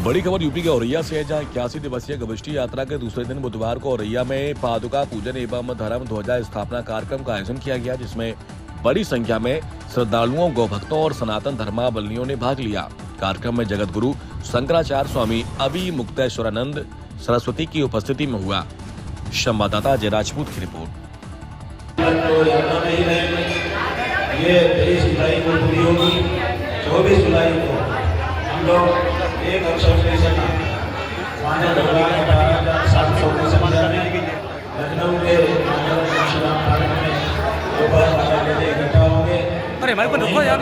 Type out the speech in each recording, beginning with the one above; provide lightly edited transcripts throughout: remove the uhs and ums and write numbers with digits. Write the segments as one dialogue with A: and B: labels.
A: बड़ी खबर यूपी के औरैया से है, जहां 81 दिवसीय गविष्ठी यात्रा के दूसरे दिन बुधवार को औरैया में पादुका पूजन एवं धर्म ध्वजा स्थापना कार्यक्रम का आयोजन किया गया, जिसमें बड़ी संख्या में श्रद्धालुओं, गौभक्तों और सनातन धर्मावलंबियों ने भाग लिया। कार्यक्रम में जगत गुरु शंकराचार्य स्वामी अभी मुक्तेश्वरानंद सरस्वती की उपस्थिति में हुआ। संवाददाता अजय राजपूत की रिपोर्ट।
B: ये 23 जुलाई को पूरी होगी। 24 जुलाई को हम लोग एक अवसर से मानव भगवान 18,700 की संख्या में लखनऊ के परशुराम पार्क में दोपहर 12 बजे इकट्ठा होंगे।
C: अरे हमारे को रुको यार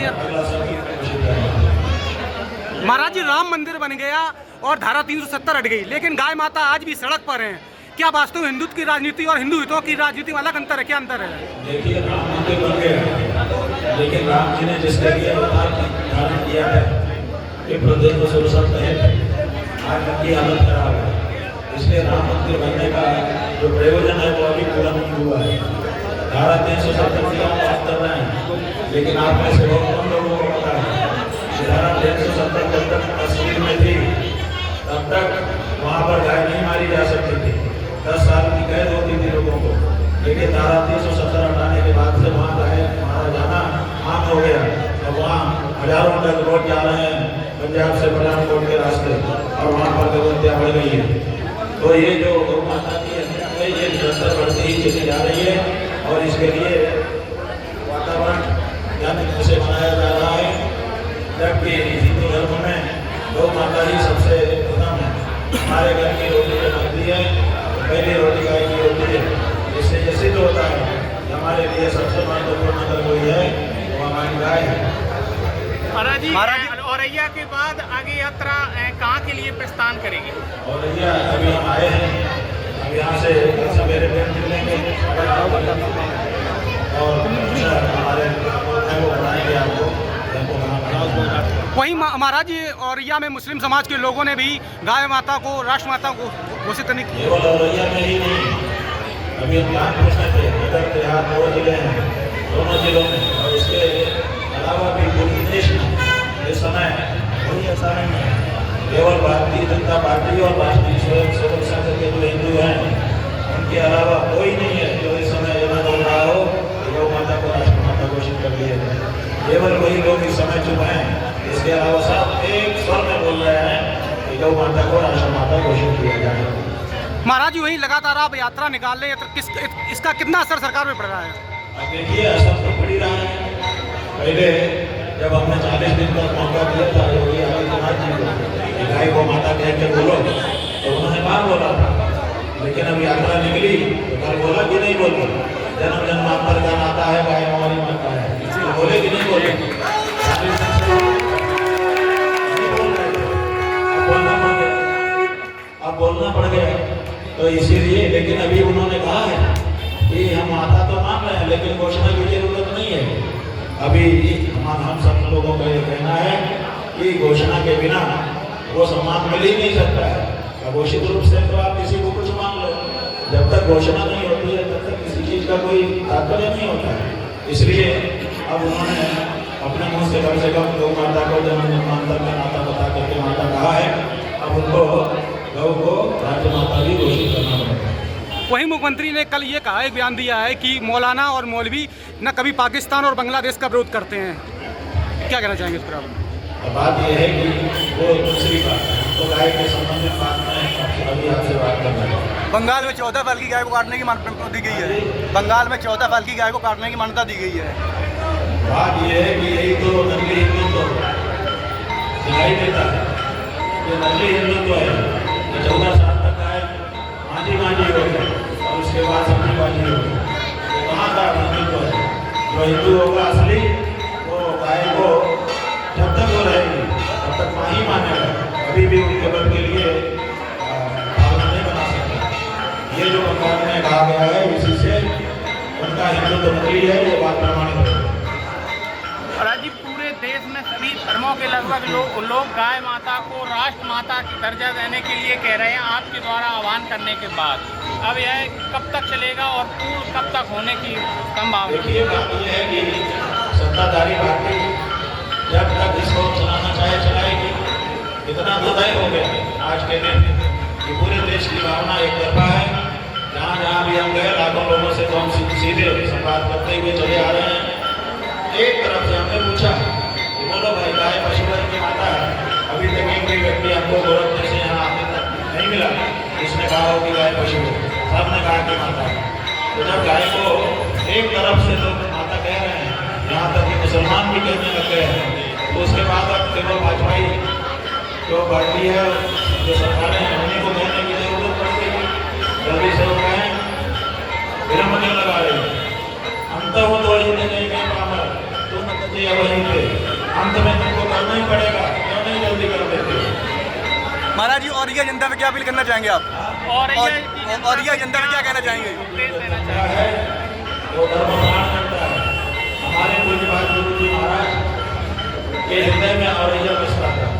C: महाराज जी, राम मंदिर बन गया और धारा 370 हट गई, लेकिन गाय माता आज भी सड़क पर है। क्या वास्तव में हिंदुत्व की राजनीति और हिंदू हितों की राजनीति में अलग अंतर है? क्या अंतर है?
B: देखिए, राम मंदिर बन गया, लेकिन राम जी ने जिसके लिए अवतार धारण किया है, ये प्रदेश को सुरक्षित है, आज उनकी हालत खराब है। इसलिए राम मंदिर बनने का जो प्रयोजन है वो अभी पूरा नहीं हुआ है। धारा 370 की हम बात कर रहे हैं, लेकिन आप में से बहुत कम लोगों को पता है कि धारा 370 जब तक कश्मीर में थी तब तक वहाँ पर गाय नहीं मारी जा सकती थी। 10 साल की कैद होती थी लोगों को, लेकिन धारा 370 हटाने के बाद से वहाँ गाय मारा जाना आम हो गया। अब वहाँ हजारों लोग रोड जा रहे हैं पंजाब से पठानकोट के रास्ते, और वहाँ पर गौहत्या बढ़ गई है। तो ये जो गौ माता की है ये निरंतर बढ़ती ही चली जा रही है, और इसके लिए वातावरण यानी कैसे बनाया जा रहा है, जबकि हिंदू धर्म में गौ माता ही सबसे प्रथम है। हमारे घर की रोटी जो बनती है पहली रोटी गाय की होती है। इससे ये सिद्ध होता है कि हमारे लिए सबसे महत्वपूर्ण अगर कोई है वो हमारी गाय है।
C: महाराज जी, औरैया के बाद आगे यात्रा कहाँ के लिए प्रस्थान करेगी?
B: औरैया अभी हम आए हैं, अब यहाँ से सवेरे ट्रेन मिलेंगे और हमारे वो बनाएंगे आपको।
C: वहीं महाराज जी, औरैया में मुस्लिम समाज के लोगों ने भी गाय माता को राष्ट्र माता को घोषित करने की।
B: केवल औरैया में ही नहीं, अभी हम कानपुर में थे, इधर बिहार 2 जिले हैं, दोनों जिलों में, और उसके अलावा भी पूरे देश में इस समय कोई ऐसा नहीं है। केवल भारतीय जनता पार्टी और राष्ट्रीय स्वयं सेवक संघ के जो हिंदू हैं उनके अलावा कोई नहीं है जो इस समय ये बोल रहा हो कि गौ माता को राष्ट्र माता घोषित कर दिया जाए। केवल वही लोग इस समय चुप हैं, इसके अलावा सब एक स्वर में बोल रहे हैं कि गौ माता को राष्ट्र माता घोषित किया जाए।
C: महाराज जी, वही लगातार आप यात्रा निकाल रहे हैं, तो इसका कितना असर सरकार में पड़ रहा है?
B: अब देखिए, असर तो पड़ ही रहा है। पहले जब हमने 40 दिन का मौका दिया था योगी आदित्यनाथ जी को गाय गौ माता कह के बोलो, तो उन्होंने बात बोला था, लेकिन अब यात्रा निकली तो कल बोला कि नहीं बोला, जन्म जन्मांतर का नाता है, गाय हमारी माता है, तो बोले कि नहीं बोले? अब बोलना पड़ गया, तो इसीलिए। लेकिन अभी उन्होंने कहा है कि हम माता तो मान रहे हैं, लेकिन घोषणा की जरूरत नहीं है। अभी हम सब लोगों का ये कहना है कि घोषणा के बिना वो सम्मान मिल ही नहीं सकता है। घोषित रूप से तो आप किसी को कुछ मान लो, जब तक घोषणा नहीं होती है तब तक किसी चीज़ का कोई तात्पर्य नहीं होता है। इसलिए अब उन्होंने अपने मुँह से कम गौ माता को जन्म जन्मांतर का नाता बता करके माता कहा है। अब उनको गौ को राज्य माता भी घोषित करना पड़ेगा।
C: वहीं मुख्यमंत्री ने कल ये कहा, एक बयान दिया है कि मौलाना और मौलवी न कभी पाकिस्तान और बांग्लादेश का विरोध करते हैं। क्या कहना चाहेंगे इस पर आप?
B: बात यह है कि वो दूसरी बात है, तो गाय के संबंधित बात में अभी आपसे बात करना है।
D: बंगाल में 14 साल की गाय को काटने की मान्यता दी गई है। बंगाल में 14 साल की गाय को काटने की मान्यता दी गई है।
B: बात यह है कि यही तो नकली हिंदुत्व दिखाई देता है। ये नकली हिंदुत्व है कि 14 साल तक गाय मांझी हो गई और उसके बाद सब्जीबाजी हो गई। कहाँ का हिंदुत्व है? जो हिंदू होगा असली, वो गाय को जब तक वो रहेगी तब तक माँ ही मानेगा, कभी भी उनके बल के लिए भावना नहीं बना सकता। ये जो बंगाल में कहा गया है, इसी से उनका हिंदुत्व नकली है, ये बात प्रमाणित है।
E: महाराज जी, पूरे देश में सभी धर्मों के लगभग लोग गाय माता को राष्ट्र माता की दर्जा देने के लिए कह रहे हैं आपके द्वारा आह्वान करने के बाद। अब यह कब तक चलेगा और पूर्ण कब तक होने की संभावना?
B: देखिए, बात यह है कि सत्ताधारी पार्टी जब तक इसको चलाना चाहे चलाएगी, इतना दुर्दय हो गया आज के दिन कि पूरे देश की भावना एक तरफा है। जहाँ जहाँ भी हम गए लाखों लोगों से तो हम सीधे संवाद करते हुए चले आ रहे हैं। एक तरफ से हमने पूछा कि बोलो भाई गाय पशु की माता है, अभी तक एक भी व्यक्ति हमको गोरखपुर से यहाँ आने तक नहीं मिला जिसने कहा हो कि गाय पशु है, सबने कहा कि माता है। तो जब गाय को एक तरफ से लोग माता कह रहे हैं, यहाँ तक कि मुसलमान भी कहने लग गए हैं, तो उसके बाद अब केवल भाजपा जो पार्टी है, जो सरकारें हैं, उन्हीं को कहने की जरूरत पड़ गई। जल्दी से वो कहें विलम्ब क्यों लगा रहे हैं? अंत हो तो वही नहीं कह पावर तो नतीजे वही थे, अंत में तुमको करना ही पड़ेगा, क्यों नहीं जल्दी कर देते?
D: महाराज जी और ये जनता पे क्या अपील करना चाहेंगे आप?
E: और
D: ये जनता पे क्या कहना चाहेंगे?
B: क्या है वो धर्म प्राण करता है। हमारे पूज्य बात गुरु जी महाराज के हृदय में औरैया बसता था।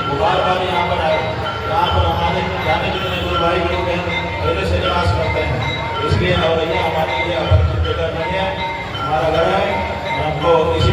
B: वो बार यहाँ पर आए, यहाँ पर हमारे जाने जितने गुरु भाई लोग हैं पहले से निवास करते हैं, इसलिए औरैया हमारे लिए अपरिचित जगह नहीं है, हमारा घर है। हमको इसी